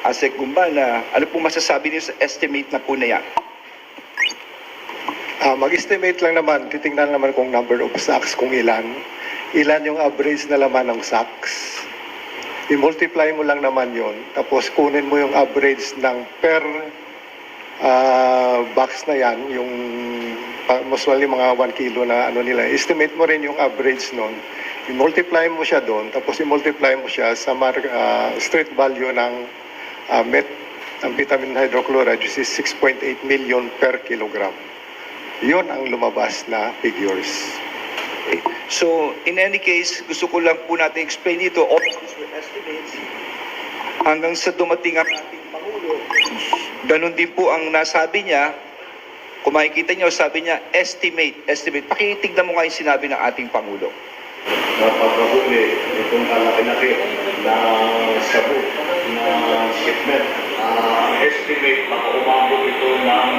Asek Gumban, ano po masasabi niyo sa estimate na po na yan? Mag-estimate lang naman, titingnan naman kung number of sacks, kung ilan. Ilan yung average na laman ng sacks. I-multiply mo lang naman yon, tapos kunin mo yung average ng per box na yan, yung usually mga 1 kilo na ano nila. Estimate mo rin yung average nun. I-multiply mo siya doon, tapos i-multiply mo siya sa street value ng vitamin hydrochloride, which is 6.8 million per kilogram. Yun ang lumabas na figures. Okay. So, in any case, gusto ko lang po natin explain dito, all these were estimates, hanggang sa dumating ang ating Pangulo. Ganon din po ang nasabi niya. Kung makikita niyo, sabi niya, estimate. Pakitignan mo nga yung sinabi ng ating Pangulo. Napapahuli itong kalaki-laki na sabu na shipment. Estimate baka umabot ito ng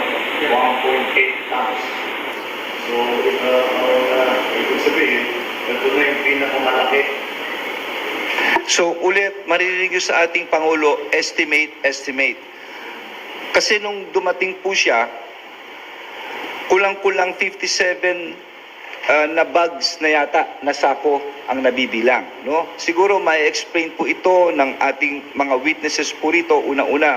1.8 tons. So, ibig sabihin, ito na yung pinakamalaki. So, ulit, maririnig niyo sa ating Pangulo, estimate. Kasi nung dumating po siya, kulang-kulang 57 na bags na yata, na sako ang nabibilang. No? Siguro ma-explain po ito ng ating mga witnesses po rito. Una-una,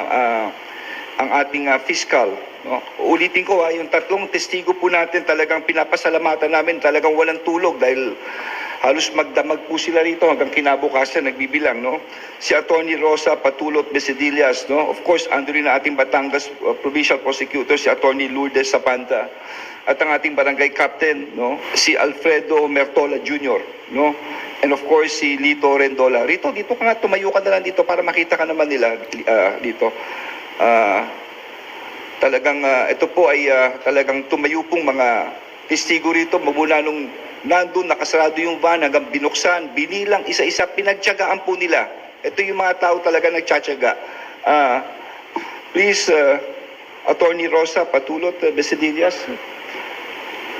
ang ating fiscal. No? Ulitin ko, yung tatlong testigo po natin, talagang pinapasalamatan namin, talagang walang tulog dahil halos magdamag po sila rito hanggang kinabukasan nagbibilang. No? Si Attorney Rosa Patulot Besedillas, no? Of course, ando rin na ating Batangas Provincial Prosecutor, si Attorney Lourdes Sapanta, at ang ating barangay captain, no, si Alfredo Mertola Jr., no, and of course si Lito Rendola. Dito ka nga, tumayo ka na lang dito para makita ka naman nila dito. Talagang ito po ay talagang tumayo pong mga testigo rito mula nung nandun nakasarado yung van hanggang binuksan, binilang isa-isa, pinagtiyagaan po nila. Ito yung mga tao talaga nagtsatsaga. Please, Attorney Rosa Patulot Besedillas.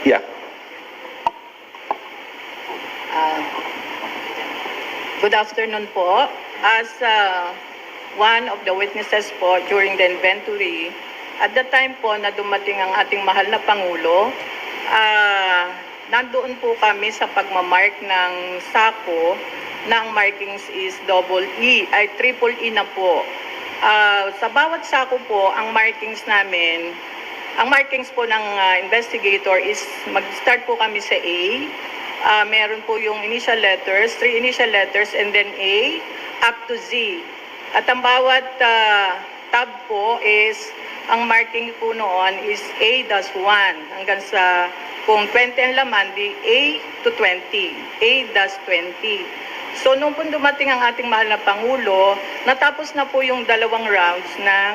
Yeah. Good afternoon po. As one of the witnesses po during the inventory, at the time po na dumating ang ating mahal na Pangulo, nandoon po kami sa pagmamark ng sako na ang markings is triple E na po. Sa bawat sako po, ang markings po ng investigator is mag-start po kami sa A. Meron po yung initial letters, 3 initial letters, and then A up to Z. At ang bawat tab po is, ang marking po noon is A-1 hanggang sa kung 20 ang laman, di A to 20, A-20. So, nung po dumating ang ating mahal na Pangulo, natapos na po yung 2 rounds ng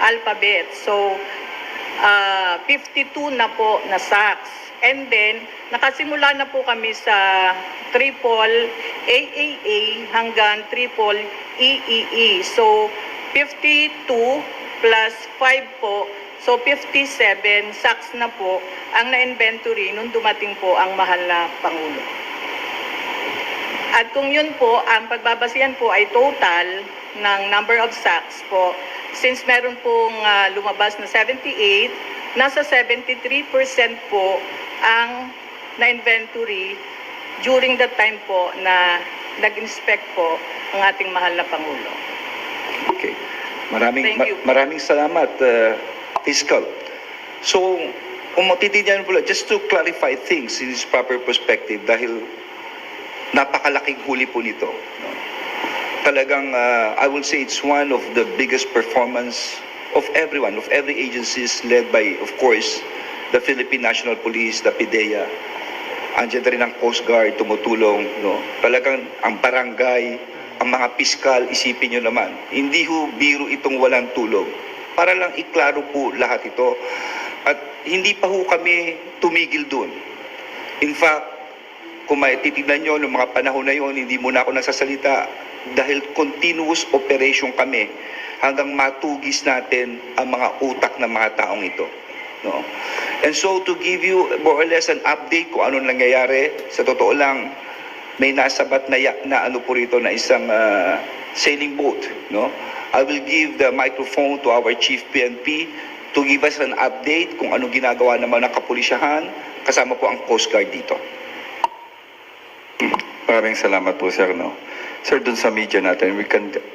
alphabet. So, 52 na po na sacks. And then, nakasimula na po kami sa triple AAA hanggang triple EEE. So, 52 plus 5 po. So, 57 sacks na po ang na-inventory nung dumating po ang mahal na Pangulo. At kung yun po, ang pagbabasihan po ay total ng number of sacks po. Since meron pong lumabas na 78, nasa 73% po ang na-inventory during the time po na nag-inspect po ang ating mahal na Pangulo. Okay. Thank you. Maraming salamat, Fiscal. So, kung matitindihan po, just to clarify things in its proper perspective, dahil napakalaking huli po nito. No? Talagang, I will say it's one of the biggest performance of everyone, of every agencies led by, of course, the Philippine National Police, the PIDEA. Andiyan rin ang Coast Guard, tumutulong. No? Talagang ang barangay, ang mga piskal, isipin nyo naman. Hindi ho biro itong walang tulog. Para lang iklaro po lahat ito. At hindi pa ho kami tumigil dun. In fact, kung titignan nyo, noong mga panahon na yun, hindi muna ako nasasalita dahil continuous operation kami hanggang matugis natin ang mga utak ng mga taong ito. No? And so, to give you more or less an update kung anong nangyayari, sa totoo lang, may nasabat na ano po rito na isang sailing boat, no? I will give the microphone to our Chief PNP to give us an update kung anong ginagawa naman ng kapulisyahan, kasama po ang Coast Guard dito. Maraming salamat po, sir, no. Sir, dun sa media natin, we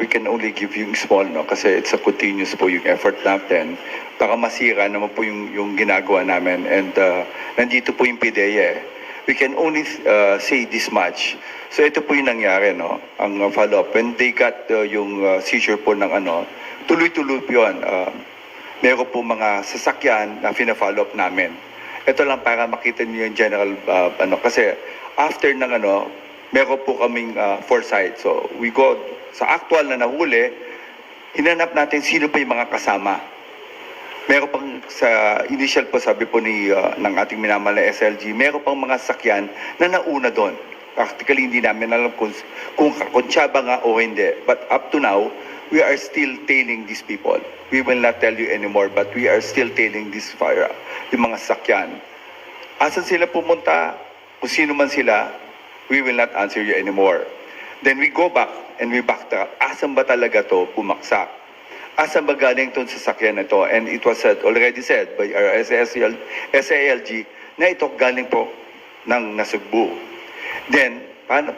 can only give you small, no, kasi it's a continuous po yung effort natin. Baka masira naman po yung ginagawa namin, and nandito po yung PIDEA. We can only say this much. So ito po yung nangyari, no, ang follow-up. When they got yung seizure po ng tuloy-tuloy po yun. Meron po mga sasakyan na fina-follow up namin. Ito lang para makita niyo yung general, kasi after ng meron po kaming foresight. So we go sa actual na nahuli, hinanap natin sino pa yung mga kasama. Meron pang sa initial po, sabi po ng ating minamahal na SLG, meron pang mga sakyan na nauna doon. Practically hindi namin alam kung konsyaba nga o hindi. But up to now, we are still tailing these people. We will not tell you anymore, but we are still tailing this fire, yung mga sakyan. Asan sila pumunta? Kung sino man sila, we will not answer you anymore. Then we go back and we backtrack. Asan ba talaga to pumaksak? Asan ba galing itong sasakyan na to? And it was already said by our SALG na ito galing po ng Nasugbu. Then, paano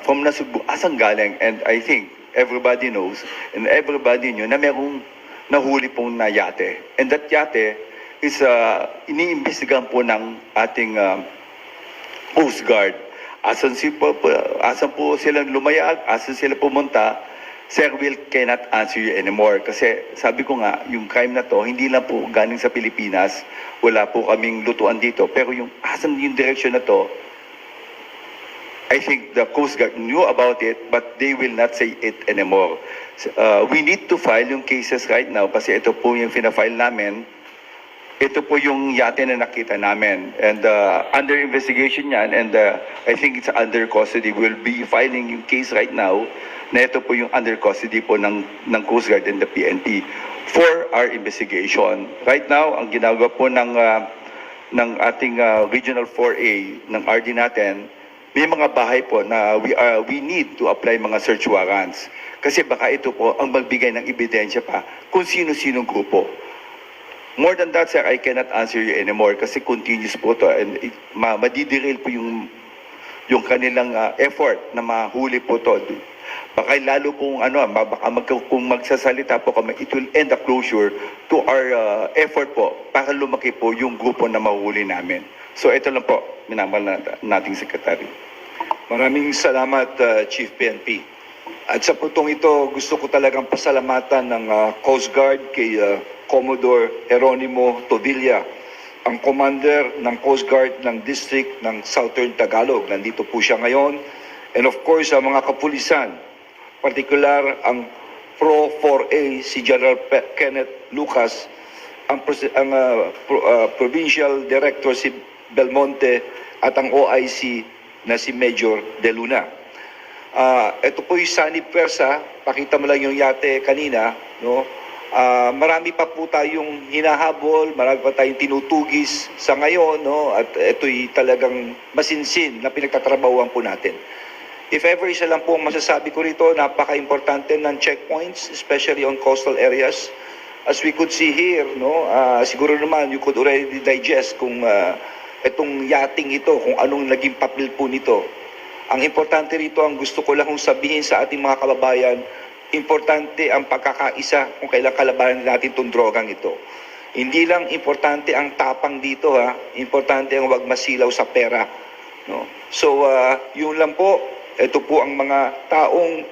from Nasugbu, asan galing? And I think everybody knows and everybody knew na merong nahuli pong na yate. And that yate is iniimbestigahan po ng ating Coast Guard. Asan po silang lumayag, asan sila pumunta, Sir Will cannot answer you anymore. Kasi sabi ko nga, yung crime na to, hindi lang po galing sa Pilipinas, wala po kaming lutuan dito. Pero yung asan yung direction na to, I think the Coast Guard knew about it, but they will not say it anymore. We need to file yung cases right now kasi ito po yung fina-file namin. Ito po yung yate na nakita namin. And under investigation yan, and I think it's under custody. We'll be filing yung case right now na ito po yung under custody po ng Coast Guard and the PNP for our investigation. Right now, ang ginagawa po ng ating Regional 4A ng RD natin, may mga bahay po na we need to apply mga search warrants. Kasi baka ito po ang magbigay ng ebidensya pa kung sino-sinong grupo. More than that, sir, I cannot answer you anymore kasi continuous po to and madiderail po yung kanilang effort na mahuli po to. Baka lalo pong kung magsasalita po kami, it will end the closure to our effort po para lumaki po yung grupo na mahuli namin. So ito lang po, minamahal nating sekretary. Maraming salamat, Chief PNP. At sa putong ito, gusto ko talagang pasalamatan ng Coast Guard kay Commodore Jeronimo Tovilla, ang commander ng Coast Guard ng District ng Southern Tagalog. Nandito po siya ngayon. And of course, ang mga kapulisan, particular ang Pro 4A, si General Kenneth Lucas, ang Provincial Director si Belmonte, at ang OIC na si Major De Luna. Ito po yung Sunny Persa, pakita mo lang yung yate kanina, no? Marami pa po tayong hinahabol, marami pa tayong tinutugis sa ngayon, no? At ito'y talagang masinsin na pinagtatrabahuan po natin. If ever isa lang po ang masasabi ko rito, napaka-importante ng checkpoints, especially on coastal areas. As we could see here, no? Siguro naman you could already digest kung itong yachting ito, kung anong naging papel po nito. Ang importante rito, ang gusto ko lang sabihin sa ating mga kababayan, importante ang pagkakaisa kung kailan kalabanan natin itong drogang ito. Hindi lang importante ang tapang dito, importante ang wag masilaw sa pera. No? So, yun lang po. Ito po ang mga taong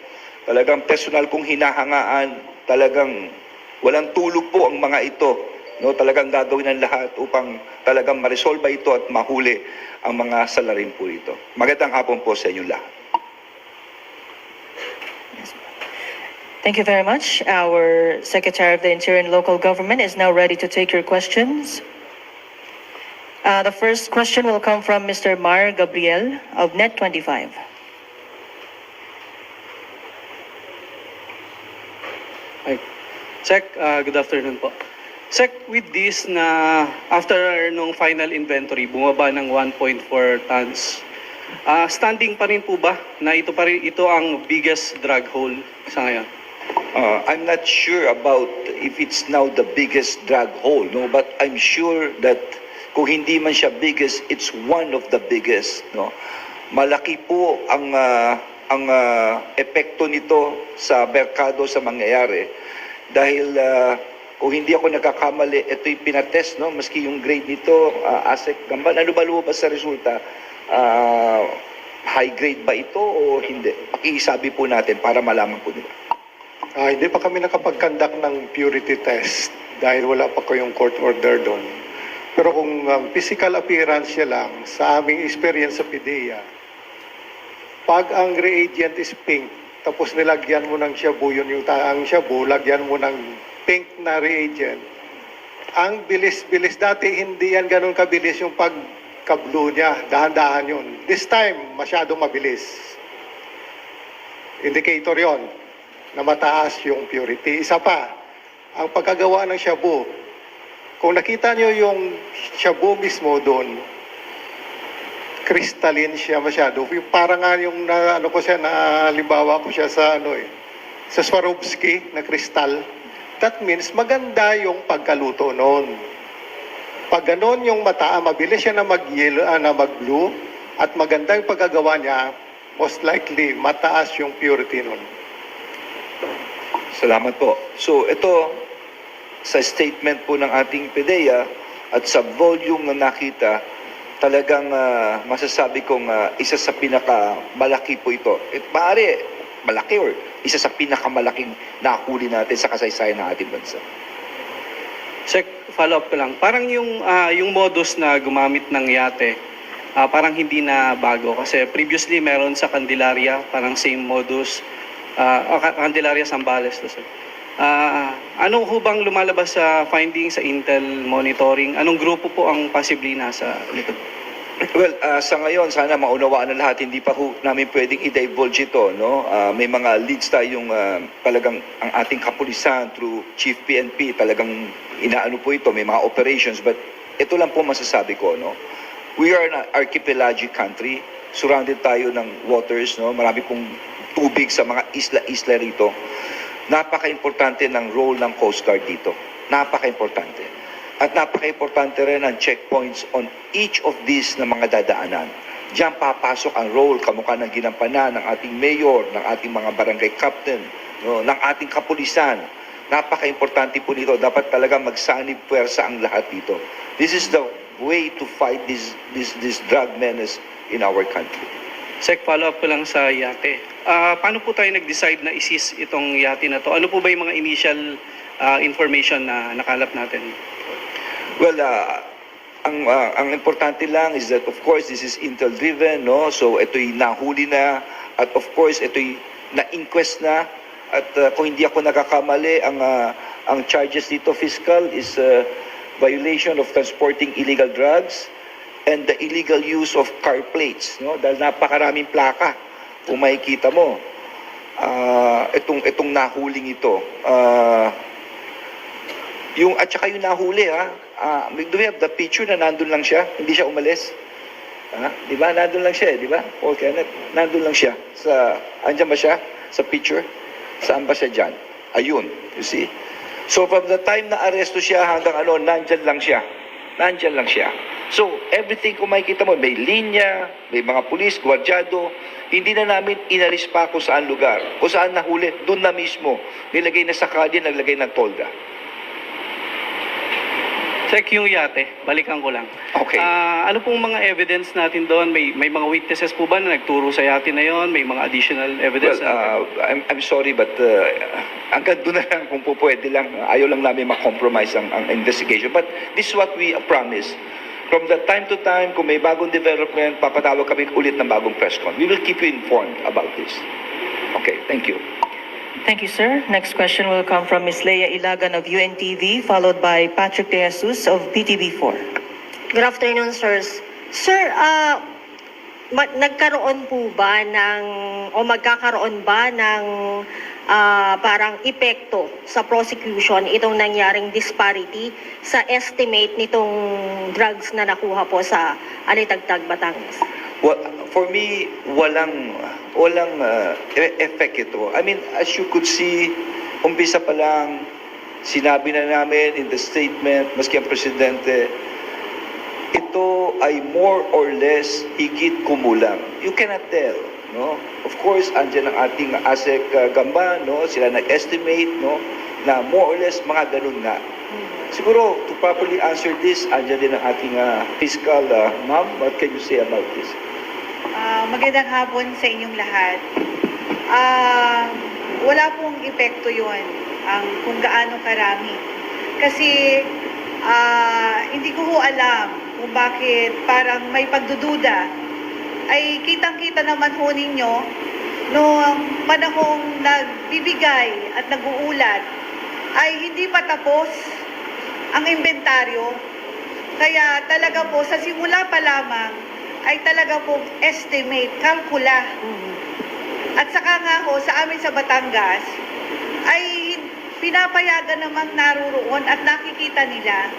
talagang personal kong hinahangaan, talagang walang tulog po ang mga ito. No, talagang gagawin ng lahat upang talagang ma-resolve ito at mahuli ang mga salarin po ito. Magandang hapon po sa inyo lahat. Thank you very much. Our Secretary of the Interior and Local Government is now ready to take your questions. The first question will come from Mr. Mar Gabriel of Net25. Hi. Sec, good afternoon po. Sec, with this na after nung final inventory, bumaba ng 1.4 tons Standing pa rin po ba na ito ang biggest drug hole sa ngayon? I'm not sure about if it's now the biggest drug hole, no, but I'm sure that kung hindi man siya biggest, it's one of the biggest, no. Malaki po ang epekto nito sa merkado sa mangyayari dahil kung hindi ako nagkakamali, ito yung pinatest, no, maski yung grade nito, ASEC Gamban, ano ba lumabas sa resulta? High grade ba ito o hindi? Pakisabi po natin para malaman po nila. Hindi pa kami nakapag-conduct ng purity test dahil wala pa kayong court order doon. Pero kung physical appearance niya lang, sa aming experience sa PIDEA, pag ang reagent is pink, tapos nilagyan mo ng shabu, yun yung taang shabu, lagyan mo ng pink na reagent, ang bilis-bilis. Dati hindi yan ganun kabilis yung pagka-blue niya, dahan-dahan yun. This time, masyado mabilis. Indicator yon na mataas yung purity. Isa pa, ang pagkagawa ng shabu, kung nakita nyo yung shabu mismo doon, crystalline siya masyado. Parang nga yung halimbawa ko siya sa sa Swarovski na kristal. That means maganda yung pagkaluto noon. Pag ganon yung mata, mabilis siya na mag-yellow, na mag-blue, at maganda yung pagkagawa niya, most likely mataas yung purity noon. Salamat po. So ito, sa statement po ng ating PIDEA at sa volume na nakita, talagang masasabi kong isa sa pinakamalaki po ito. Maaari malaki or isa sa pinakamalaking nahuli natin sa kasaysayan ng ating bansa. Sec, follow up ko lang. Parang yung modus na gumamit ng yate, parang hindi na bago. Kasi previously meron sa Candelaria, parang same modus. Candelaria Zambales to, sir. Ano ho bang lumalabas sa findings sa Intel monitoring? Anong grupo po ang possibly nasa likod? Well, sa ngayon, sana maunawaan na lahat. Hindi pa ho namin pwedeng i-divulge ito, no? May mga leads tayong talagang ang ating kapulisan through Chief PNP, talagang inaano po ito. May mga operations, but ito lang po masasabi ko, no? We are an archipelagic country. Surrounded tayo ng waters, no? Marami pong tubig sa mga isla-isla rito. Napaka-importante ng role ng Coast Guard dito. Napaka-importante. At napaka-importante rin ang checkpoints on each of these na mga dadaanan. Diyan papasok ang role, kamukha ng ginampanan ng ating mayor, ng ating mga barangay captain, no, ng ating kapulisan. Napaka-importante po nito. Dapat talaga magsanib puwersa ang lahat dito. This is the way to fight this drug menace in our country. Sec, follow up ko lang sa yate. Paano po tayo nag-decide na isis itong yate na to? Ano po ba yung mga initial information na nakalap natin? Well, ang importante lang is that of course this is Intel-driven, no? So ito'y nahuli na at of course ito'y na-inquest na at kung hindi ako nakakamali, ang charges dito fiscal is violation of transporting illegal drugs and the illegal use of car plates, no? Dahil napakaraming plaka. Kung makikita mo, itong nahuling ito, at saka yung nahuli, do we have the picture na nandun lang siya? Hindi siya umalis? Di ba? Nandun lang siya, di ba? Paul Kenneth, nandun lang siya. Andyan ba siya? Sa picture? Saan ba siya dyan? Ayun, you see? So from the time na aresto siya hanggang nandyan lang siya. Nandyan lang siya. So, everything kung makikita mo, may linya, may mga pulis, gwardyado, hindi na namin inalis pa kung saan lugar. Kung saan nahuli, doon na mismo. Nilagay na sa kalye, naglagay ng tolda. Check yung yate, balikan ko lang. Okay. Ano pong mga evidence natin doon? May mga witnesses po ba na nagturo sa yate na yon? May mga additional evidence? Well, I'm sorry, but hanggang doon na lang kung po pwede lang. Ayaw lang namin ma-compromise ang investigation. But this is what we promise. From the time to time, kung may bagong development, papatawag kami ulit ng bagong press con. We will keep you informed about this. Okay, thank you. Thank you, sir. Next question will come from Ms. Leia Ilagan of UNTV, followed by Patrick De Jesus of PTV4. Good afternoon, sirs. Sir, nagkaroon po ba magkakaroon ba ng parang epekto sa prosecution itong nangyaring disparity sa estimate nitong drugs na nakuha po sa Alitagtag, Batangas? Well, for me, walang effect ito. I mean, as you could see, umpisa pa lang, sinabi na namin in the statement, maski ang presidente, ito ay more or less higit kumulang. You cannot tell, no? Of course, andyan ang ating ASEC Gamba, no? Sila nag-estimate, no? Na more or less mga ganun nga. Siguro, to properly answer this, andyan din ang ating fiscal. Ma'am, what can you say about this? Magandang hapon sa inyong lahat. Wala pong epekto yun kung gaano karami. Kasi hindi ko ho alam kung bakit parang may pagdududa. Ay kitang-kita naman ho ninyo noong panahong nagbibigay at nag-uulat ay hindi pa tapos ang inventaryo. Kaya talaga po sa simula pa lamang ay talaga po estimate, kalkula. At saka nga ho, sa amin sa Batangas, ay pinapayagan namang naruroon at nakikita nila.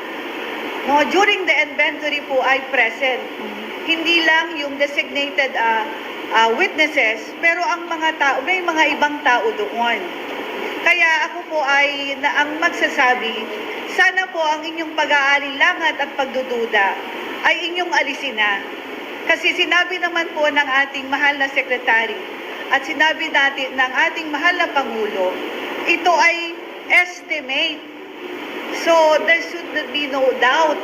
No, during the inventory po ay present. Hindi lang yung designated witnesses, pero ang mga tao, may mga ibang tao doon. Kaya ako po ay ang magsasabi, sana po ang inyong pag-aalinlangan at pagdududa ay inyong alisin na. Kasi sinabi naman po ng ating mahal na sekretary at sinabi natin ng ating mahal na Pangulo, ito ay estimate. So there should be no doubt.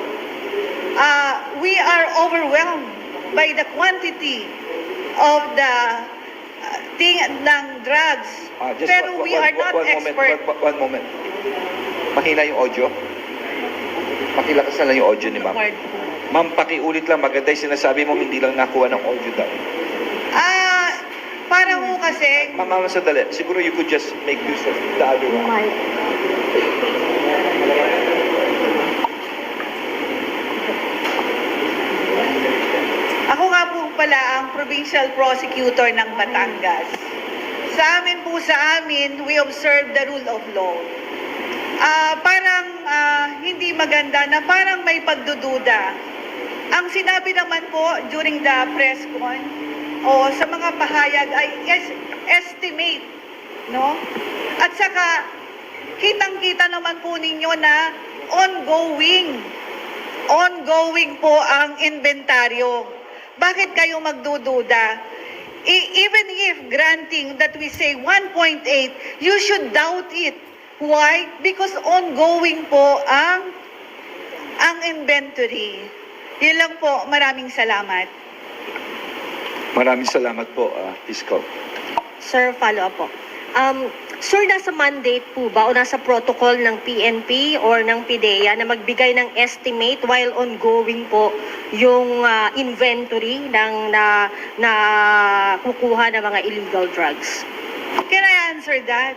We are overwhelmed by the quantity of the ng drugs. Pero we are not expert. One moment. Mahina yung audio. Pakilakas na lang yung audio ni ma'am. Ma'am, pakiulit lang. Maganda yung sinasabi mo, hindi lang nakuha ng audio daw. Parang ho kasi, Ma'am, sandali. Siguro you could just make use of the other one. ako nga po pala ang provincial prosecutor ng Batangas. Sa amin, we observe the rule of law. Parang hindi maganda na parang may pagdududa. Ang sinabi naman po during the press con o sa mga pahayag ay estimate, no? At saka kitang-kita naman po ninyo na ongoing po ang inventaryo. Bakit kayo magdududa? Even if granting that we say 1.8, you should doubt it. Why? Because ongoing po ang inventory. Yun lang po. Maraming salamat. Maraming salamat po, Fiscal. Sir, follow up po. Sir, nasa mandate po ba o nasa protocol ng PNP or ng PIDEA na magbigay ng estimate while ongoing po yung inventory ng na kukuha ng mga illegal drugs? Can I answer that?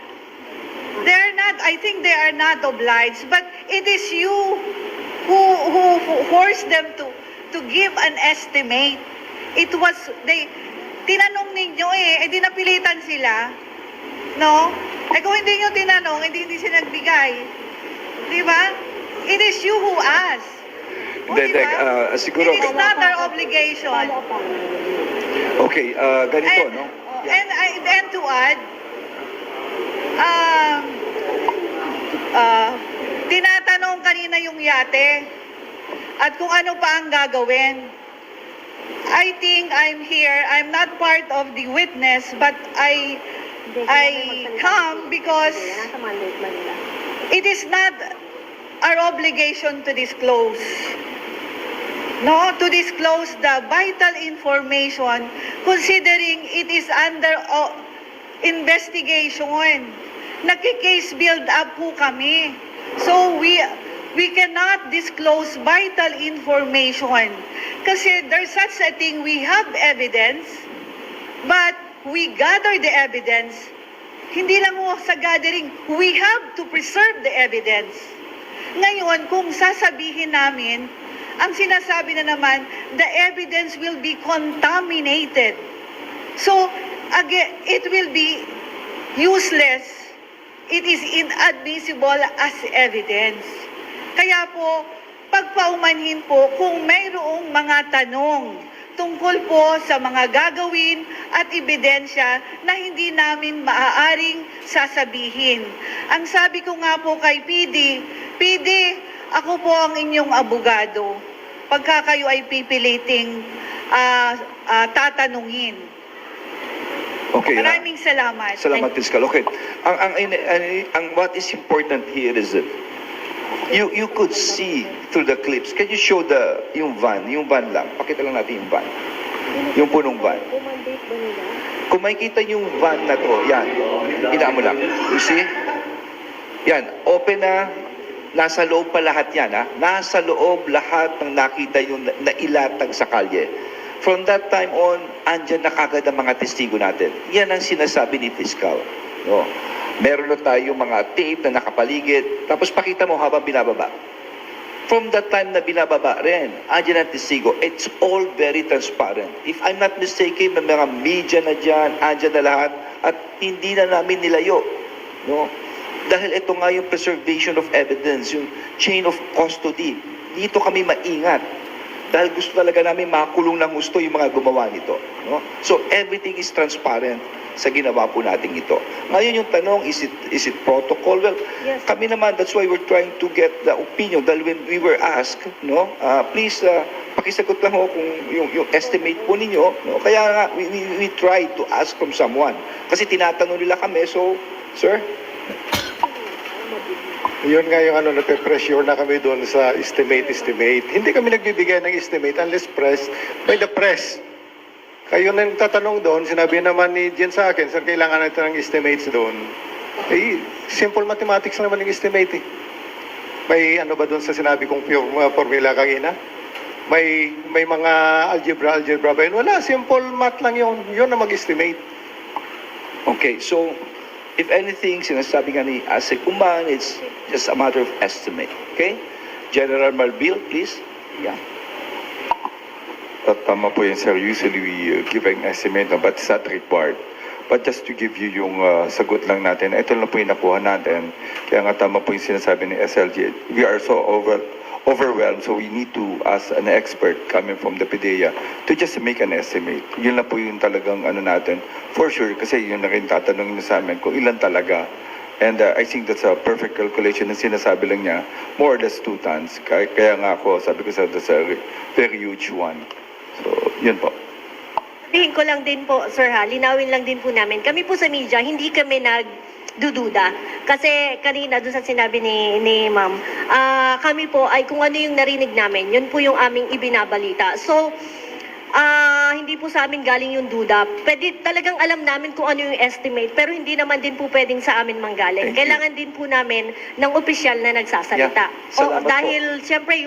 I think they are not obliged, but it is you who forced them to give an estimate. Tinanong ninyo di napilitan sila. No? Kung hindi nyo tinanong, hindi sila nagbigay. Di ba? It is you who asked. Siguro... It is not our obligation. Okay, ganito, no? And to add, tinatanong kanina yung yate at kung ano pa ang gagawin. I think I'm here. I'm not part of the witness, but I come because it is not our obligation to disclose. No, to disclose the vital information considering it is under investigation. Nagki-case build up po kami. So we cannot disclose vital information kasi there's such a thing, we have evidence, but we gather the evidence. Hindi lang ho sa gathering, we have to preserve the evidence. Ngayon, kung sasabihin namin, ang sinasabi na naman, the evidence will be contaminated. So, again, it will be useless. It is inadmissible as evidence. Kaya po, pagpaumanhin po kung mayroong mga tanong tungkol po sa mga gagawin at ebidensya na hindi namin maaaring sasabihin. Ang sabi ko nga po kay PD, ako po ang inyong abogado. Pagka kayo ay pipiliting tatanungin. Okay. Maraming salamat. Salamat, Fiscal. Okay. Ang what is important here is that you could see through the clips. Can you show yung van lang. Pakita lang natin yung van. Yung punong van. Kung makikita yung van na to, yan. Ina mo lang. You see? Yan. Open na. Nasa loob pa lahat yan, ha? Nasa loob lahat ng nakita yung nailatag sa kalye. From that time on, andyan na kagad ang mga testigo natin. Yan ang sinasabi ni Fiscal. No? Meron na tayong mga tape na nakapaligid. Tapos pakita mo habang binababa. From that time na binababa rin, andyan ang testigo. It's all very transparent. If I'm not mistaken, may mga media na dyan, andyan na lahat, at hindi na namin nilayo. No? Dahil ito nga yung preservation of evidence, yung chain of custody. Dito kami maingat. Dahil gusto talaga namin makulong ng gusto yung mga gumawa nito. No? So everything is transparent sa ginawa po natin ito. Ngayon yung tanong, is it protocol? Well, Yes. kami naman, that's why we're trying to get the opinion. Dahil when we were asked, no, please, pakisagot lang ho kung yung estimate po ninyo. No? Kaya nga, we tried to ask from someone. Kasi tinatanong nila kami, so, sir? Yun nga yung nape-pressure na kami doon sa estimate. Hindi kami nagbibigay ng estimate unless press by the press. Kayo na tatanong doon, sinabi naman ni Jen sa akin, sir, kailangan natin ng estimates doon. Eh, simple mathematics naman yung estimate eh. May ano ba doon sa sinabi kong formula kanina? May mga algebra ba yun? Wala, simple math lang yun. Yun na mag-estimate. Okay, so if anything, sinasabi nga ni Asik Umban, it's just a matter of estimate. Okay? General Marbil, please. Yeah. Tama po yan, sir. Usually we give an estimate, no, but it's not required. But just to give you yung sagot lang natin, ito lang po yung nakuha natin. Kaya nga tama po yung sinasabi ni SLG. We are so overwhelmed, so we need to ask an expert coming from the PDEA to just make an estimate. Yun lang po yung talagang natin. For sure, kasi yun na rin tatanungin sa amin kung ilan talaga. And I think that's a perfect calculation na sinasabi lang niya, more or less 2 tons. Kaya nga ako, sabi ko sa that's a very huge one. So, yun po. Sabihin ko lang din po, Sir linawin lang din po namin. Kami po sa media, hindi kami nagdududa. Kasi kanina doon sa sinabi ni Ma'am, kami po ay kung ano yung narinig namin, yun po yung aming ibinabalita. So, hindi po sa amin galing yung duda. Pwede talagang alam namin kung ano yung estimate, pero hindi naman din po pwedeng sa amin manggaling. Kailangan din po namin ng opisyal na nagsasalita. Yeah. Salamat Dahil siyempre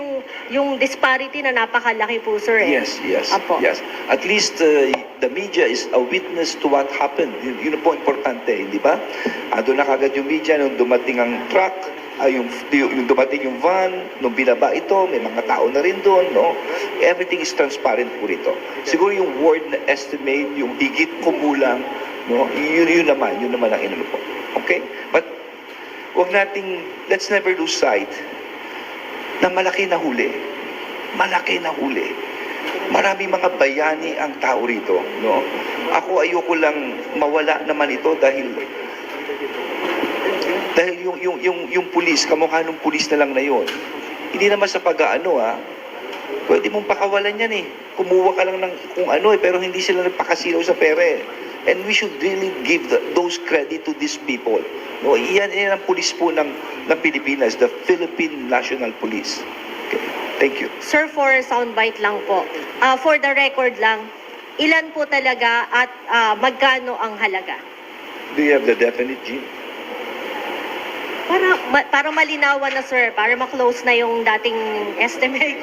yung disparity na napakalaki po, sir. Yes. Apo. Yes. At least the media is a witness to what happened. Yun po importante, di ba? Doon na kagad yung media nung dumating ang truck, yung dumating yung van, nung binaba ito, may mga tao na rin doon, no? Everything is transparent po rito. Siguro yung word na estimate, yung higit kumulang, no? Yun naman ang inano po. Okay? But, let's never lose sight na malaki na huli. Malaki na huli. Maraming mga bayani ang tao rito, no? Ako ayoko lang mawala naman ito dahil yung pulis, kamukha nung pulis na lang na yun. Hindi naman sa pag-aano, pwede mong pakawalan yan eh. Kumuha ka lang ng kung ano pero hindi sila nagpakasilaw sa pera eh. And we should really give those credit to these people. No, yan ang pulis po ng Pilipinas, the Philippine National Police. Okay. Thank you. Sir, for soundbite lang po. For the record lang, ilan po talaga at magkano ang halaga? Do you have the definite, Jean? Para malinawan na, sir, para ma-close na yung dating estimate.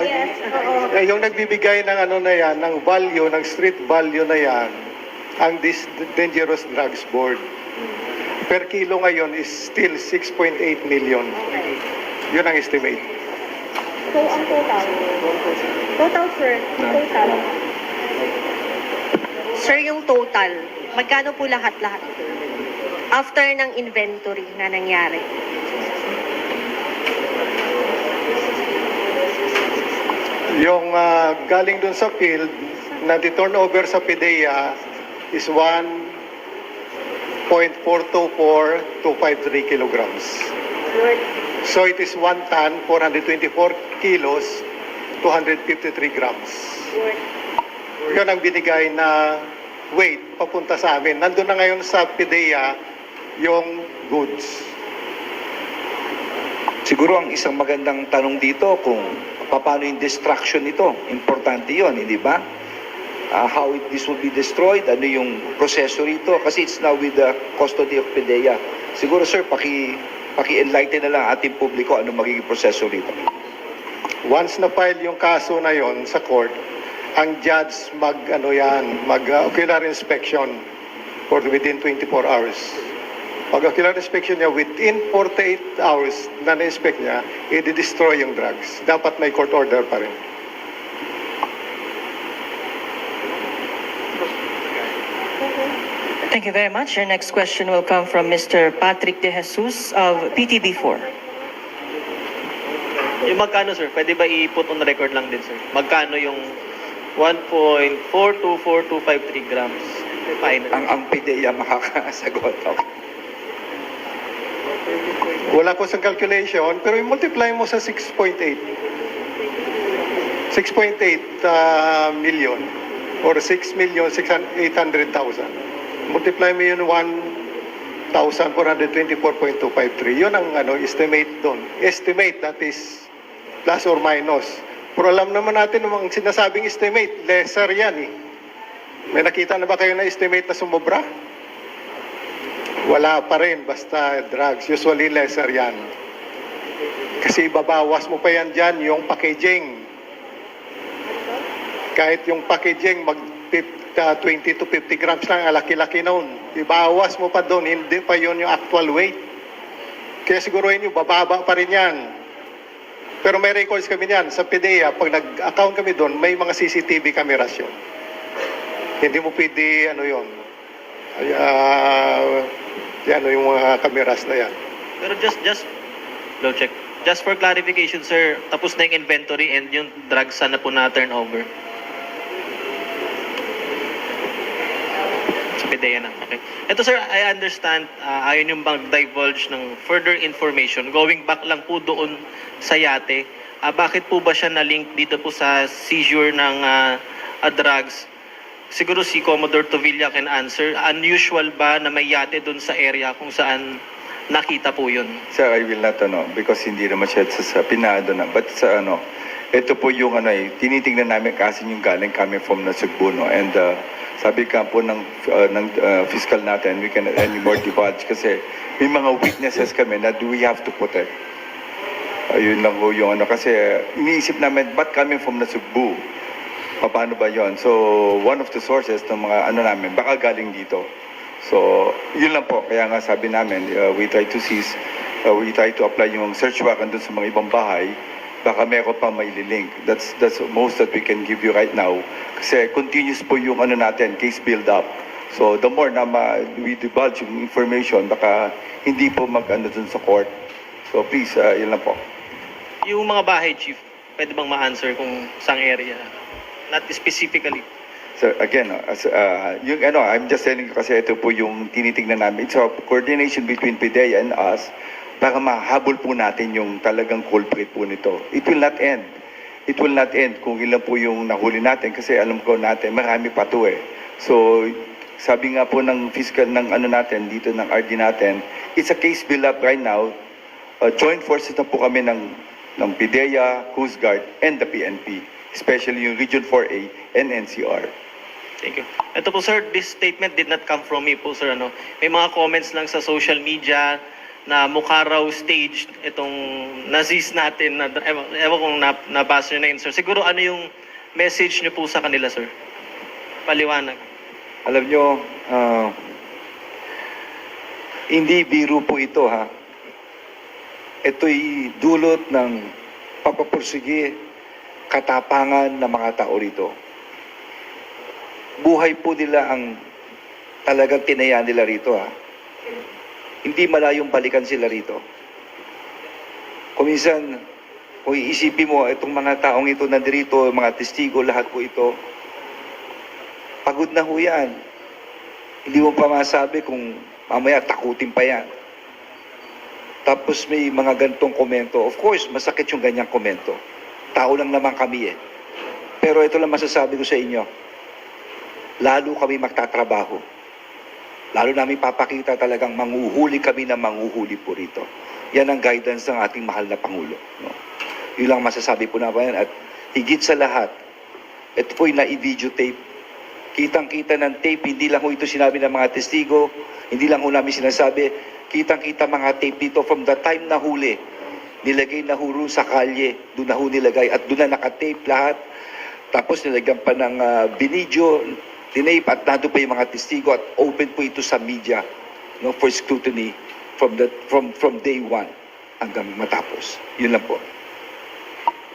Yes, oo. Yung nagbibigay ng na yan, ng value, ng street value na yan, ang Dangerous Drugs Board. Per kilo ngayon is still 6.8 million. Yun ang estimate. So, ang total? Total, sir. Total. Sir, yung total, magkano po lahat-lahat? After ng inventory na nangyari. Yung galing dun sa field, na di-turn over sa PIDEA is 1.424253 kilograms. So it is 1 ton, 424 kilos, 253 grams. Yun ang binigay na weight papunta sa amin. Nandun na ngayon sa PIDEA yung goods. Siguro ang isang magandang tanong dito kung paano yung destruction nito. Importante yon, hindi ba? How this will be destroyed, ano yung proseso rito. Kasi it's now with the custody of PIDEA. Siguro sir, paki-enlighten na lang ating publiko ano magiging proseso rito. Once na file yung kaso na yon sa court, ang judge mag-ocular inspection for within 24 hours. Pag ocular inspection niya, within 48 hours na na-inspect niya, i-destroy yung drugs. Dapat may court order pa rin. Thank you very much. Your next question will come from Mr. Patrick De Jesus of PTV4. Yung magkano, sir? Pwede ba i-put on record lang din, sir? Magkano yung 1.424253 grams? Final. Ang PIDEA makakasagot. Okay. Wala ko sa calculation, pero i-multiply mo sa 6.8. 6.8 million or 6,800,000. Multiply mo yun 1,424.253. Yun ang estimate doon. Estimate, that is plus or minus. Pero alam naman natin ang sinasabing estimate, lesser yan eh. May nakita na ba kayo na estimate na sumobra? Wala pa rin, basta drugs. Usually lesser yan. Kasi babawas mo pa yan dyan yung packaging. Kahit yung packaging, 20 to 50 grams lang, laki-laki noon. Ibawas mo pa doon, hindi pa yun yung actual weight. Kaya siguruhin nyo, bababa pa rin yan. Pero may records kami yan. Sa PIDEA, pag nag-account kami doon, may mga CCTV cameras yun. Hindi mo pwede, yun. Yung mga cameras na yan. Pero just low check. Just for clarification, sir, tapos na yung inventory and yung drugs sana po na turn over. Sa PIDEA na. Okay. Ito, sir, I understand ayaw nyo mag-divulge ng further information. Going back lang po doon sa yate, bakit po ba siya na-link dito po sa seizure ng drugs? Siguro si Commodore Tovilla can answer. Unusual ba na may yate doon sa area kung saan nakita po yun? Sir, I will not because hindi naman siya sa pinado na. But sa ito po yung tinitingnan namin kasi yung galing kami from Nasugbu, no? And sabi ka po ng fiscal natin, we cannot anymore divulge kasi may mga weaknesses kami na we have to protect. Yun lang po yung kasi iniisip namin, ba't coming from Nasugbu? Paano ba yon? So, one of the sources ng mga namin, baka galing dito. So, yun lang po. Kaya nga sabi namin, we try to seize, we try to apply yung search warrant dun sa mga ibang bahay, baka meron pang may link. That's most that we can give you right now. Kasi continuous po yung natin, case build up. So, the more na we divulge yung information, baka hindi po dun sa court. So, please, yun lang po. Yung mga bahay, Chief, pwede bang ma-answer kung saang area? Not specifically. So again, I'm just telling you kasi ito po yung tinitingnan namin. It's a coordination between PIDEA and us para mahabol po natin yung talagang culprit po nito. It will not end. It will not end kung ilan po yung nahuli natin kasi alam ko natin, marami pa to eh. So, sabi nga po ng fiscal ng natin, dito ng RD natin, it's a case build up right now. Joint forces na po kami ng PIDEA, Coast Guard, and the PNP. Especially yung Region 4A and NCR. Thank you. Ito po, sir, this statement did not come from me po, sir. May mga comments lang sa social media na mukha raw staged itong nazis natin. Ewan kung nabasa nyo na yun, sir. Siguro ano yung message nyo po sa kanila, sir? Paliwanag. Alam nyo, hindi biro po ito, ha? Ito'y dulot ng papapursige katapangan ng mga tao rito. Buhay po nila ang talagang tinaya nila rito, ha. Hindi malayong balikan sila rito. Kuminsan, Kung iisipin mo, itong mga taong ito nandirito, mga testigo, lahat po ito, pagod na ho yan. Hindi mo pa masabi kung mamaya takutin pa yan. Tapos may mga ganitong komento. Of course, masakit yung ganyang komento. Tao lang naman kami eh. Pero ito lang masasabi ko sa inyo. Lalo kami magtatrabaho. Lalo namin papakita talagang manguhuli kami na manguhuli po rito. Yan ang guidance ng ating mahal na Pangulo. No? Yun lang masasabi po namin. At higit sa lahat, ito po yung na-videotape. Kitang-kita ng tape, hindi lang ho ito sinabi ng mga testigo, hindi lang ho namin sinasabi, kitang-kita mga tape dito from the time na huli. Nilagay na ho roon sa kalye, doon na ho nilagay at doon na nakatape lahat. Tapos nilagyan pa ng binidyo, tinape at nandun pa yung mga testigo at open po ito sa media, no, for scrutiny from day one hanggang matapos. Yun lang po.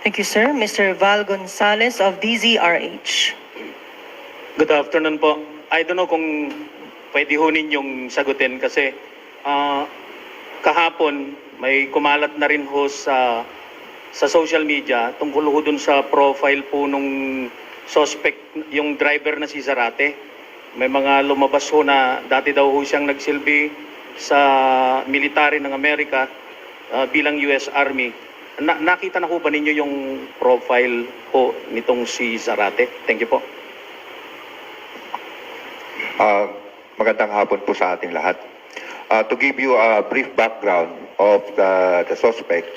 Thank you, sir. Mr. Val Gonzalez of DZRH. Good afternoon po. I don't know kung pwede ho ninyong sagutin kasi kahapon may kumalat na rin ho sa social media tungkol ho dun sa profile po nung suspect, yung driver na si Zarate. May mga lumabas ho na dati daw ho siyang nagsilbi sa military ng Amerika bilang US Army. Nakita na ho ba ninyo yung profile ho nitong si Zarate? Thank you po. Magandang hapon po sa ating lahat. To give you a brief background of the suspect,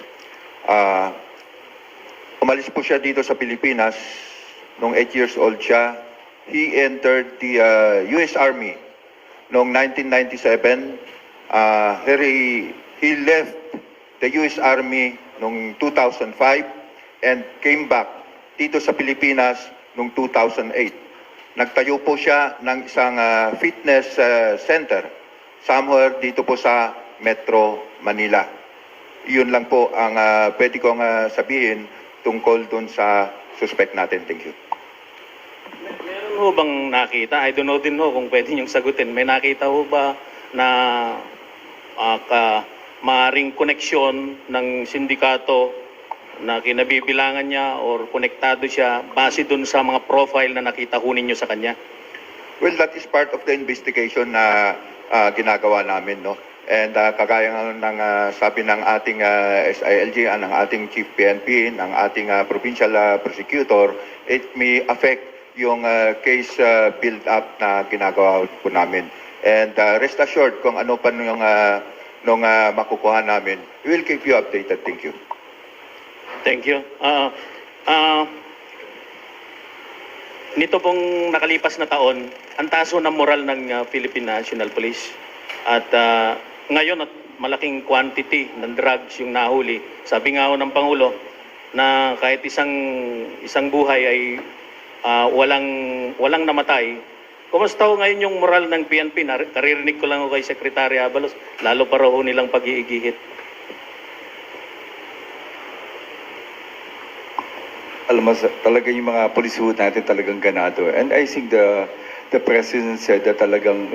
umalis po siya dito sa Pilipinas nung 8 years old siya. He entered the US Army noong 1997. He left the US Army noong 2005 and came back dito sa Pilipinas noong 2008. Nagtayo po siya ng isang fitness center somewhere dito po sa Metro Manila. Yun lang po ang pwede kong sabihin tungkol dun sa suspect natin. Thank you. Meron ho bang nakita? I don't know din ho kung pwede niyong sagutin. May nakita ho ba na maaring koneksyon ng sindikato na kinabibilangan niya or konektado siya base dun sa mga profile na nakita ho ninyo sa kanya? Well, that is part of the investigation na ginagawa namin, no? And kagaya ng sabi ng ating SILG, ng ating Chief PNP, ng ating Provincial Prosecutor, it may affect yung case build-up na ginagawa po namin. And rest assured kung ano pa nung makukuha namin, we will keep you updated. Thank you. Thank you. Nito pong nakalipas na taon, ang taas ho ng moral ng Philippine National Police. At ngayon, at malaking quantity ng drugs yung nahuli. Sabi nga ho ng Pangulo na kahit isang buhay ay walang namatay. Kumusta ho ngayon yung moral ng PNP? Naririnig ko lang ho kay Secretary Abalos, lalo pa raw ho nilang pag-iigihit. Alam mo, talaga yung mga police natin talagang ganado. And I think the President said that talagang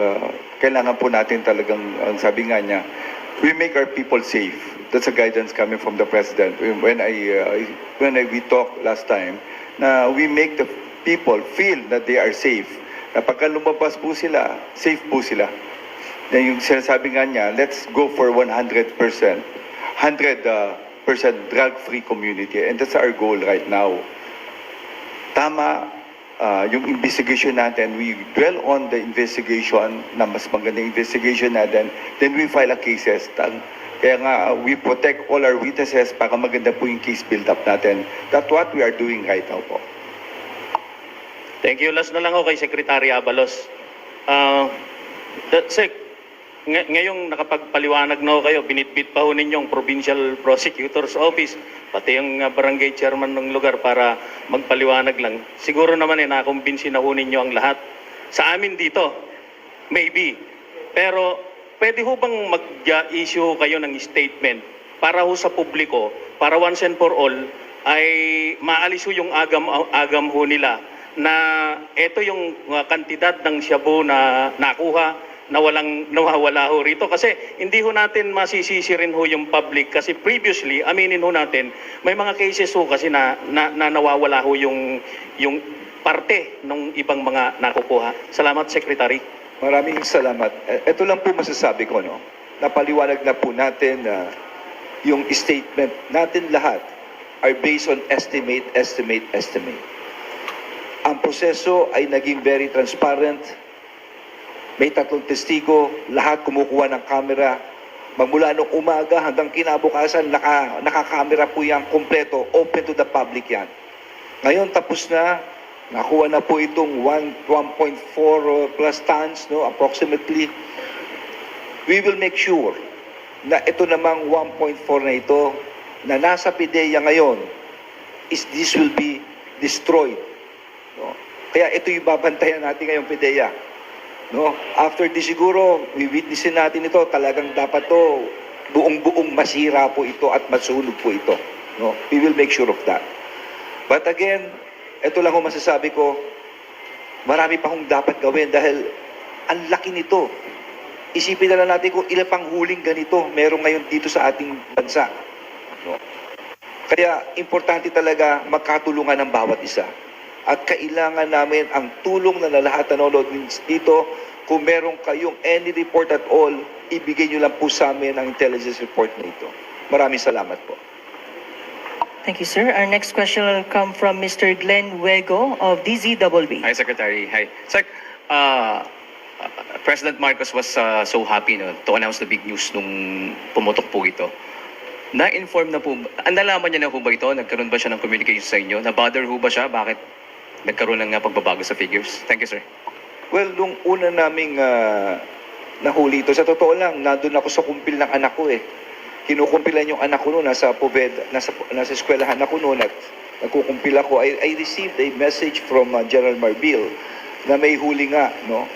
kailangan po natin talagang, ang sabi nga niya, we make our people safe. That's a guidance coming from the President. When we talked last time, na we make the people feel that they are safe. Na pagka lumabas po sila, safe po sila. Na yung sinasabi nga niya, let's go for 100%. 100% drug-free community, and that's our goal right now. Tama, yung investigation natin, we dwell on the investigation, na mas magandang investigation natin, then we file a cases. Kaya nga, we protect all our witnesses para maganda po yung case build-up natin. That's what we are doing right now po. Thank you. Last na lang ako kay Secretary Abalos. Sec, ngayong nakapagpaliwanag na ho kayo, binitbit pa ho ninyong Provincial Prosecutor's Office, pati yung barangay chairman ng lugar para magpaliwanag lang. Siguro naman nakumbinsi na ho ninyo ang lahat. Sa amin dito, maybe. Pero pwede ho bang mag-issue kayo ng statement para ho sa publiko, para once and for all, ay maalis ho yung agam ho nila na ito yung kantidad ng shabu na nakuha nawawala ho rito. Kasi hindi ho natin masisisi rin ho yung public kasi previously, aminin ho natin, may mga cases ho kasi na nawawala ho yung parte ng ibang mga nakukuha. Salamat, Secretary. Maraming salamat. Ito lang po masasabi ko, no? Napaliwanag na po natin na yung statement natin lahat are based on estimate. Ang proseso ay naging very transparent. May 3 testigo, lahat kumukuha ng camera. Magmula nung umaga hanggang kinabukasan, nakakamera po yan, kompleto, open to the public yan. Ngayon tapos na, nakuha na po itong 1.4 plus tons, no, approximately. We will make sure na ito namang 1.4 na ito, na nasa PIDEA ngayon, this will be destroyed. No? Kaya ito yung babantayan natin ngayong PIDEA. No? After this siguro, witnessin natin ito, talagang dapat to buong-buong masira po ito at masunog po ito. No? We will make sure of that. But again, ito lang ho masasabi ko, marami pa hong dapat gawin dahil ang laki nito. Isipin na lang natin kung ilan pang huling ganito meron ngayon dito sa ating bansa. No? Kaya importante talaga magkatulungan ng bawat isa. At kailangan namin ang tulong na lahat nanonood dito. Kung meron kayong any report at all, ibigay nyo lang po sa amin ang intelligence report na ito. Maraming salamat po. Thank you, sir. Our next question will come from Mr. Glenn Wego of DZBB. Hi, Secretary. Hi. Sec, President Marcos was so happy to announce the big news nung pumutok po ito. Na-inform na po, nalaman niya na po ba ito? Nagkaroon ba siya ng communication sa inyo? Na-bother ho ba siya? Bakit nagkaroon ng pagbabago sa figures? Thank you, sir. Well, nung una naming nahuli ito, sa totoo lang, nandun ako sa kumpil ng anak ko eh. Kinukumpilan yung anak ko noon, nasa Poveda, nasa eskwelahan ako noon at nagkukumpil ako. I received a message from General Marbil na may huli nga, no?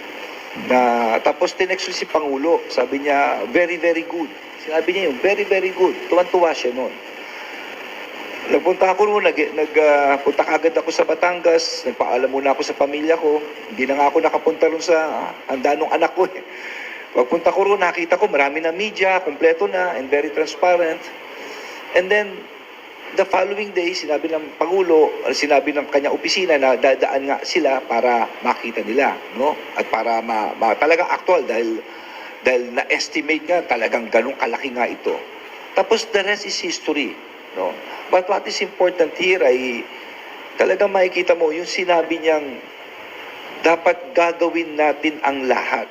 Na, tapos tinext ko si Pangulo, sabi niya, very, very good. Sinabi niya yung very, very good. Tuwan-tuwa siya noon. Nagpunta ako noon, punta kagad ako sa Batangas, nagpaalam muna ako sa pamilya ko. Hindi na nga ako nakapunta ron sa handa ng anak ko eh. Pagpunta ko roon, nakita ko marami na media, kompleto na, and very transparent. And then, the following day, sinabi ng Pangulo, sinabi ng kanyang opisina na dadaan nga sila para makita nila, no? At para talagang actual dahil na-estimate nga talagang ganun kalaki nga ito. Tapos the rest is history, no? But what is important here ay talagang makikita mo yung sinabi niyang dapat gagawin natin ang lahat,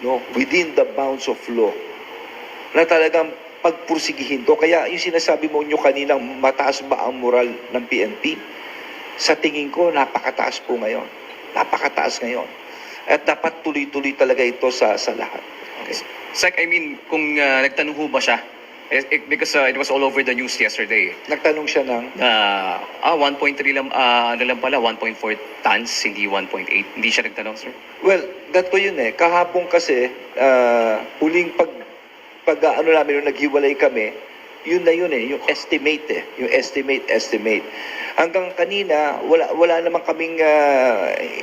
no, within the bounds of law, na talagang pagpursigihin to. Kaya yung sinasabi mo nyo kaninang mataas ba ang moral ng PNP? Sa tingin ko, napakataas po ngayon. Napakataas ngayon. At dapat tuloy-tuloy talaga ito sa lahat. Okay. Sec, I mean, kung nagtanong ho ba siya? Because it was all over the news yesterday. Nagtanong siya ng 1.3 lang, ano lang pala, 1.4 tons, hindi 1.8. Hindi siya nagtanong, sir? Well, dato yun eh. Kahapon kasi, huling ano namin, nung naghiwalay kami, yun na yun eh, yung estimate eh. Yung estimate. Hanggang kanina, wala naman kaming,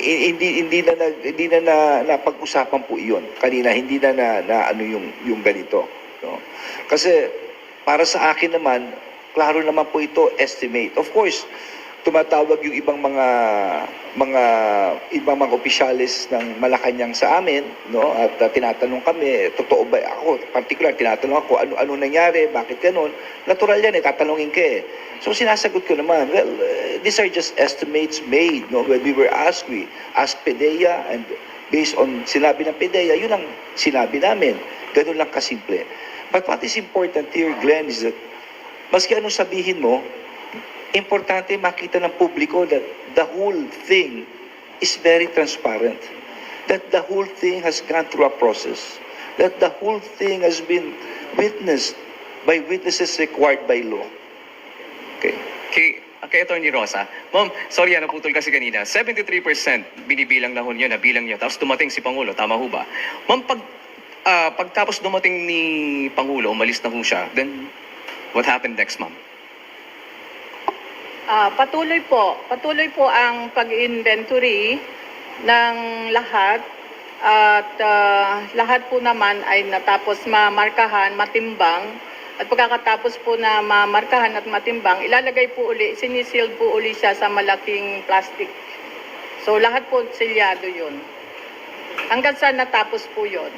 hindi na napag-usapan po iyon. Kanina, hindi na ano yung ganito. No? Kasi, para sa akin naman, klaro naman po ito, estimate. Of course, tumatawag yung ibang mga opisyalis ng Malacanang sa amin, no? At tinatanong kami, totoo ba ako? Particular, tinatanong ako, ano nangyari? Bakit ganun? Natural yan eh, tatanungin ka eh. So sinasagot ko naman, well, these are just estimates made, no? When we were asked, we asked PIDEA, and based on sinabi ng PIDEA, yun ang sinabi namin. Ganun lang kasimple. But what is important here, Glenn, is that maski anong sabihin mo, importante makita ng publiko that the whole thing is very transparent. That the whole thing has gone through a process. That the whole thing has been witnessed by witnesses required by law. Okay. Kay Attorney Rosa, Ma'am, sorry naputol kasi kanina, 73% binibilang na ho niyo, nabilang niyo, tapos dumating si Pangulo, tama ho ba? Ma'am, pagtapos dumating ni Pangulo, umalis na ho siya, then what happened next, ma'am? Patuloy po ang pag-inventory ng lahat At lahat po naman ay natapos mamarkahan, matimbang. At pagkakatapos po na mamarkahan at matimbang, ilalagay po uli, sinisealed po uli siya sa malaking plastic. So lahat po silyado yun. Hanggang sa natapos po yun.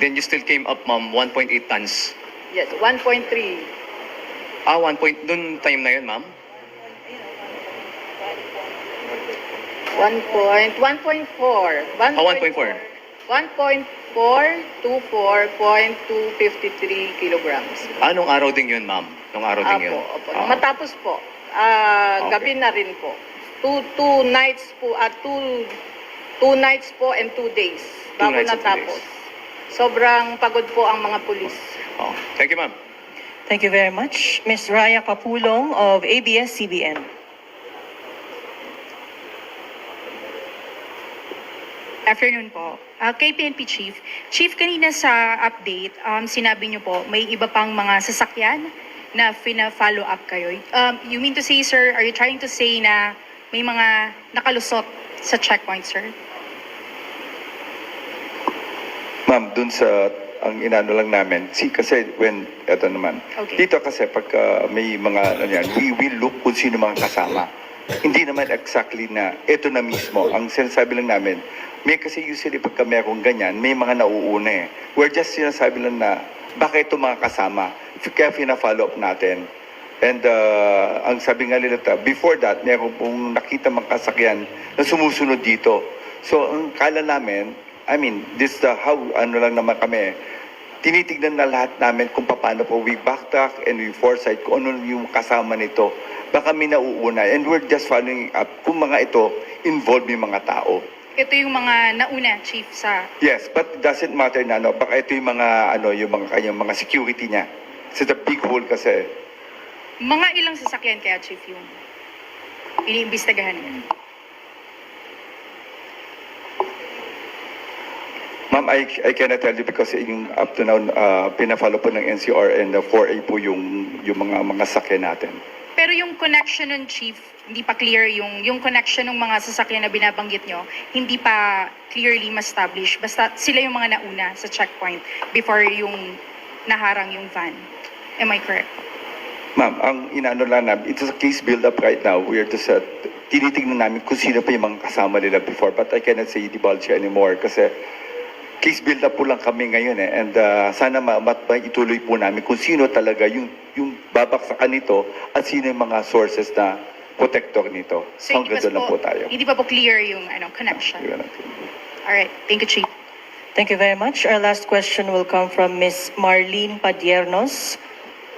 Then you still came up, ma'am, 1.8 tons. Yes, 1.3. 1 time na yun, ma'am? 1.4. 1.4. 1.424.253 kilograms. Anong araw din yun, ma'am? Nung araw din yun? Opo. Matapos po. Gabi na rin po. Two nights po at two nights po and 2 days bago nights and 2 natapos. days. Sobrang pagod po ang mga pulis. Oh, thank you, ma'am. Thank you very much. Ms. Raya Capulong of ABS-CBN. Afternoon po. Kay PNP Chief. Chief, kanina sa update, sinabi niyo po, may iba pang mga sasakyan na fina-follow up kayo. You mean to say, sir, are you trying to say na may mga nakalusot sa checkpoint, sir? Ma'am, dun sa ang inano lang namin, kasi eto naman, Okay. dito kasi pagka may mga, ano yan, we will look kung sino mga kasama. Hindi naman exactly na ito na mismo. Ang sinasabi lang namin, may kasi usually pagka merong ganyan, may mga nauuna eh. We're just sinasabi lang na, baka ito mga kasama. Kaya fina-follow up natin. And ang sabi nga nila, before that, meron pong nakita mga kasakyan na sumusunod dito. So, ang kala namin, this the how, ano lang naman kami, tinitignan na lahat namin kung paano po we backtrack and we foresight kung ano yung kasama nito. Baka may nauuna. And we're just following up kung mga ito involved yung mga tao. Ito yung mga nauna, Chief, sa... Yes, but it doesn't matter na, no? Baka ito yung mga, yung mga kanyang mga security niya. It's a big hole kasi. Mga ilang sasakyan kaya, Chief, yung iniimbestagahan niyo? Ma'am, I cannot tell you because yung up to now, pina-follow po ng NCR and 4A po yung mga sakyan natin. Pero yung connection ng Chief, hindi pa clear yung connection ng mga sasakyan na binabanggit nyo, hindi pa clearly ma-establish. Basta sila yung mga nauna sa checkpoint before yung naharang yung van. Am I correct? Ma'am, ang inaano lang namin, it's a case build-up right now. We are just tinitignan namin kung sino pa yung mga kasama nila before. But I cannot say divulge anymore kasi case build-up po lang kami ngayon eh. And sana ituloy po namin kung sino talaga yung babaksakan nito at sino yung mga sources na protector nito. So Hanggang doon lang po tayo. hindi pa po clear yung connection. Alright, thank you, Chief. Thank you very much. Our last question will come from Ms. Marlene Padiernos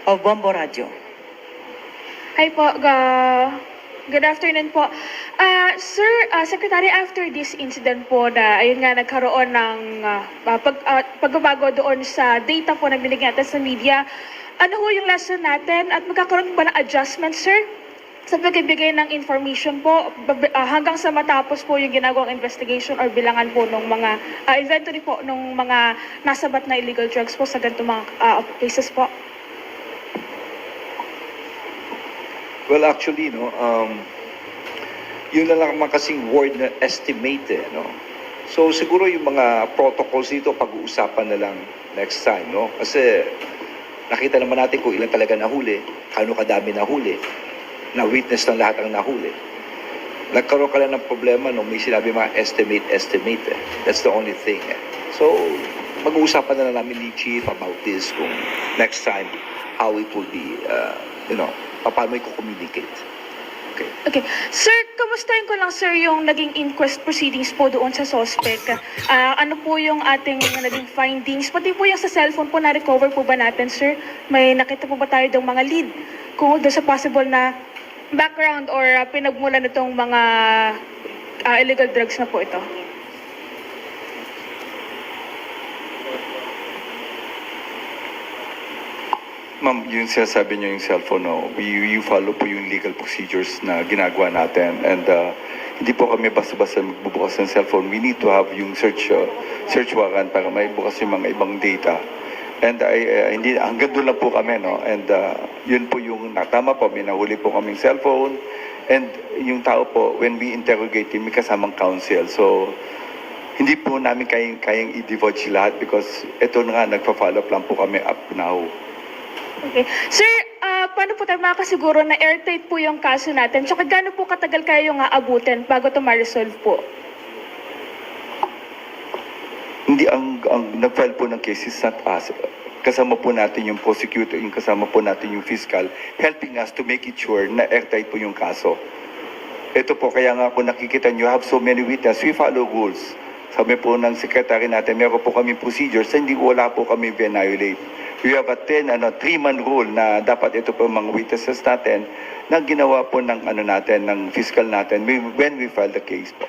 of Bombo Radio. Hi po, good afternoon po. Sir, Secretary, after this incident po na ayun nga nagkaroon ng pagbabago doon sa data po na binigyan natin sa media, ano ho yung lesson natin at magkakaroon ba ng adjustment, sir? Sa pagbibigay ng information po hanggang sa matapos po yung ginagawang investigation or bilangan po ng mga inventory po ng mga nasabat na illegal drugs po sa ganitong mga cases po? Well, actually, no, yun na lang kasing word na estimate, no? So, siguro yung mga protocols dito, pag-uusapan na lang next time, no? Kasi, nakita naman natin kung ilan talaga nahuli, kano kadami nahuli, na-witness ng lahat ang nahuli. Nagkaroon ka lang ng problema nung may sinabi mga estimate. That's the only thing. So, mag-uusapan na lang namin ni Chief about this kung next time, how it will be, paano i-communicate. Okay. Sir, kamustahin ko lang, sir, yung naging inquest proceedings po doon sa suspect. Ano po yung ating naging findings? Pati po yung sa cellphone po na-recover po ba natin, sir? May nakita po ba tayo ng mga lead? Kung doon sa possible na background or pinagmulan nitong mga illegal drugs na po ito? Ma'am, yung sinasabi niyo yung cellphone, no, we follow po yung legal procedures na ginagawa natin. And hindi po kami basta-basta magbubukas ng cellphone. We need to have yung search warrant para may bukas yung mga ibang data. And hindi, hanggang doon lang po kami, no? And yun po yung tama po, may nahuli po kaming cellphone. And yung tao po, when we interrogate him, may kasamang counsel. So, Hindi po namin kayang i-divulge lahat because ito na nga, nagpa-follow up lang po kami up now. Okay. Sir, paano po tayo makasiguro na airtight po yung kaso natin? Tsaka gaano po katagal kayo nga abutin bago ito ma-resolve po? Hindi, ang nag-file po ng case is not us. Kasama po natin yung prosecutor, yung kasama po natin yung fiscal, helping us to make it sure na airtight po yung kaso. Ito po, kaya nga po nakikita nyo, have so many witnesses, we follow rules. Sabi po ng secretary natin, meron po kami procedures, hindi wala po kami violate. We have a 3-man rule na dapat ito po mga witnesses natin na ginawa po ng natin, ng fiscal natin when we file the case po.